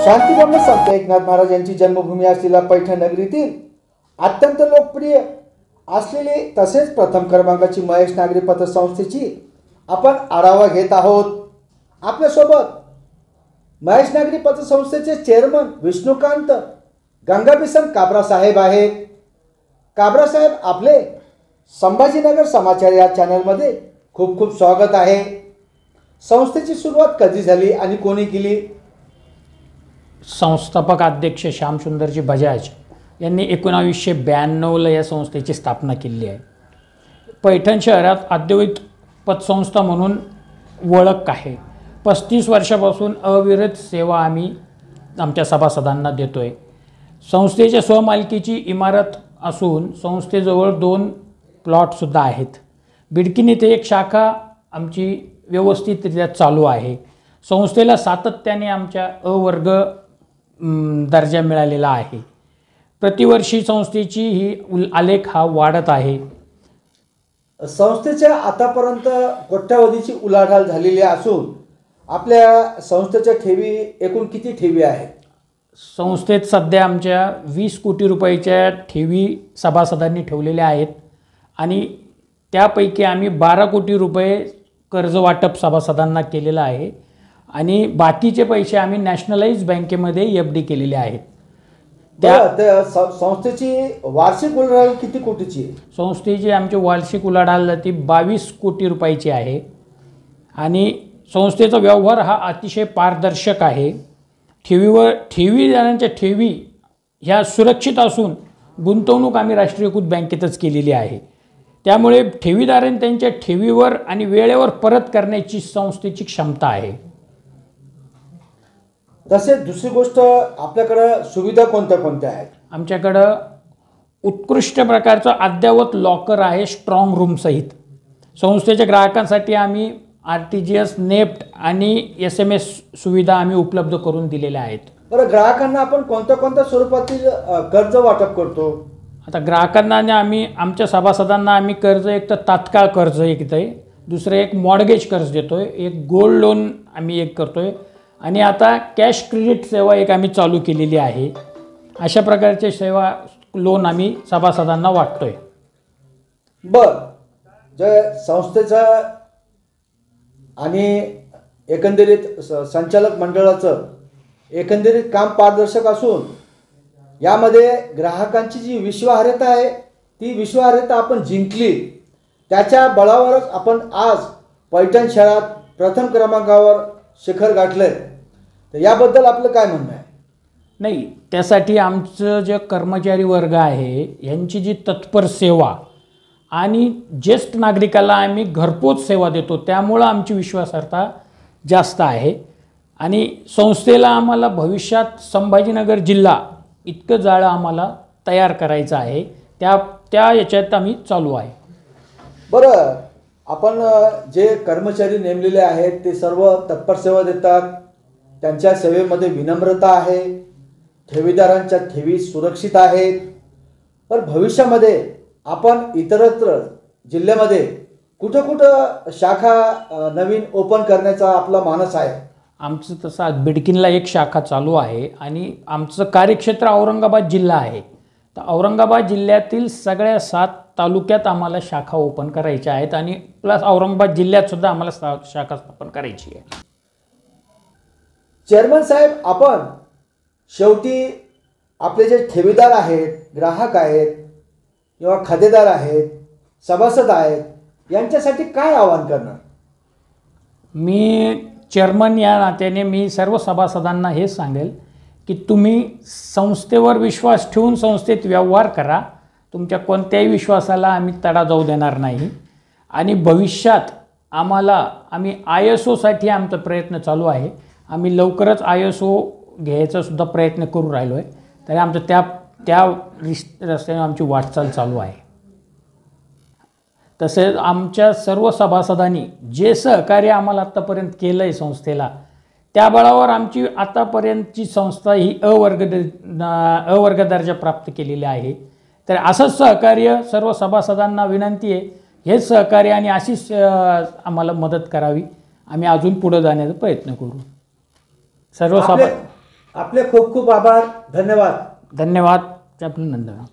शांतीब्रह्म संत एकनाथ महाराज यांची जन्मभूमी असलेल्या पैठण नगरीतील अत्यंत लोकप्रिय असलेली तसेच प्रथम क्रमांकाची महेश नागरी पतसंस्थेची आपण आढावा घेत आहोत। आपल्यासोबत महेश नागरी पतसंस्थेचे चेअरमन विष्णुकांत गंगाबिसन काबरा साहेब आहेत। काबरा साहेब, आपले संभाजीनगर समाचार या चॅनलमध्ये खूप खूप स्वागत आहे। संस्थेची सुरुवात कधी झाली आणि कोणी केली? संस्थापक अध्यक्ष श्यामसुंदरजी बजाज यांनी 1992ला या संस्थेची स्थापना केली आहे। पैठण शहरात औद्योगिक पतसंस्था म्हणून ओळख आहे। 35 वर्षापासून अविरत सेवा आम्ही आमच्या सभासदांना देतोय। संस्थेच्या स्वमालकीची इमारत असून संस्थेजवळ 2 प्लॉटसुद्धा आहेत। बिडकीन येथे एक शाखा आमची व्यवस्थितरित्या चालू आहे। संस्थेला सातत्याने आमच्या वर्ग दर्जा मिळालेला आहे। प्रतिवर्षी संस्थेची ही आलेख हा वाढत आहे। संस्थेच्या आतापर्यंत कोट्यावधीची उलाढाल झालेली असून आपल्या संस्थेच्या ठेवी एकूण किती ठेवी आहेत? संस्थेत सध्या आमच्या 20 कोटी रुपयाच्या ठेवी सभासदांनी ठेवलेल्या आहेत आणि त्यापैकी आम्ही 12 कोटी रुपये कर्ज वाटप सभासदांना केलेलं आहे आणि बाकीचे पैसे आम्ही नॅशनलाइज बँकेमध्ये एफडी केलेले आहेत। त्या संस्थेची वार्षिक उलाढाल किती कोटीची आहे? संस्थेची आमची वार्षिक उलाढाल ती 22 कोटी रुपयाची आहे आणि संस्थेचा व्यवहार हा अतिशय पारदर्शक आहे। ठेवीदारांच्या ठेवी ह्या सुरक्षित असून गुंतवणूक आम्ही राष्ट्रीयकृत बँकेतच केलेली आहे। त्यामुळे ठेवीदारांनी त्यांच्या ठेवीवर आणि वेळेवर परत करण्याची संस्थेची क्षमता आहे। तसेच दुसरी गोष्ट, आपल्याकडे सुविधा कोणत्या कोणत्या आहेत? आमच्याकडं उत्कृष्ट प्रकारचं अद्ययावत लॉकर आहे स्ट्रॉंग रूम सहित। संस्थेच्या ग्राहकांसाठी आम्ही RTGS नेफ्ट आणि SMS सुविधा आम्ही उपलब्ध करून दिलेल्या आहेत। बरं, ग्राहकांना आपण कोणत्या कोणत्या स्वरूपातील कर्ज वाटप करतो? आता ग्राहकांना आम्ही आमच्या सभासदांना आम्ही कर्ज, एक तर तात्काळ कर्ज एक आहे, दुसरं एक मॉर्गेज कर्ज देतोय, एक गोल्ड लोन आम्ही एक करतोय आणि आता कॅश क्रेडिट सेवा एक आम्ही चालू केलेली आहे। अशा प्रकारचे सेवा लोन आम्ही सभासदांना वाटतोय। बरं, जे संस्थेचा आणि एकंदरीत संचालक मंडळाचं एकंदरीत काम पारदर्शक असून यामध्ये ग्राहकांची जी विश्वासार्हता आहे ती विश्वासार्हता आपण जिंकली, त्याच्या बळावरच आपण आज पैठण शहरात प्रथम क्रमांकावर शिखर गाठले। तर याबद्दल आपलं काय म्हणणं आहे? नाही, त्यासाठी आमचं जे कर्मचारी वर्ग आहे यांची जी तत्पर सेवा आणि ज्येष्ठ नागरिकाला आम्ही घरपोच सेवा देतो, त्यामुळं आमची विश्वासार्हता जास्त आहे आणि संस्थेला आम्हाला भविष्यात संभाजीनगर जिल्हा इतकं जाळं आम्हाला तयार करायचं आहे। त्या याच्यात आम्ही चालू आहे। बरं, आपण जे कर्मचारी नेमलेले आहेत ते सर्व तत्पर सेवा देतात, त्यांच्या सेवेमध्ये विनम्रता आहे, ठेवीदारांच्या ठेवी सुरक्षित आहेत। पण भविष्यामध्ये आपण इतरत्र जिल्ह्यामध्ये कुठं शाखा नवीन ओपन करण्याचा आपला मानस आहे? आमचं तसं बिडकीनला एक शाखा चालू आहे आणि आमचं कार्यक्षेत्र औरंगाबाद जिल्हा आहे। तर औरंगाबाद जिल्ह्यातील सगळ्या 7 तालुक्यात आम्हाला शाखा ओपन करायच्या आहेत आणि प्लस औरंगाबाद जिल्ह्यात सुद्धा आम्हाला शाखा स्थापन करायची आहे। चेअरमन साहेब, आपण शेवटी आपले जे ठेवीदार आहेत, ग्राहक आहेत किंवा खातेदार आहेत, सभासद आहेत, यांच्यासाठी काय आवाहन करणार? मी चेअरमन या नात्याने मी सर्व सभासदांना हे सांगेल की तुम्ही संस्थेवर विश्वास ठेवून संस्थेत व्यवहार करा। तुमच्या कोणत्याही विश्वासाला आम्ही तडा जाऊ देणार नाही आणि भविष्यात आम्ही ISOसाठी आमचा प्रयत्न चालू आहे। आम्ही लवकरच ISO घ्यायचा सुद्धा प्रयत्न करू राहिलो आहे। तरी आमचं त्या रस्त्याने आमची वाटचाल चालू आहे। तसेच आमच्या सर्व सभासदांनी जे सहकार्य आम्हाला आत्तापर्यंत केलं आहे संस्थेला, त्या बळावर आमची आतापर्यंतची संस्था ही अवर्ग दर्जा प्राप्त केलेली आहे. तर असंच सहकार्य सर्व सभासदांना विनंती आहे, हेच सहकार्य आणि अशीच आम्हाला मदत करावी. आम्ही अजून पुढे जाण्याचा प्रयत्न करू. सर्व आपले खूप खूप आभार. धन्यवाद. धन्यवाद. अभिनंदन.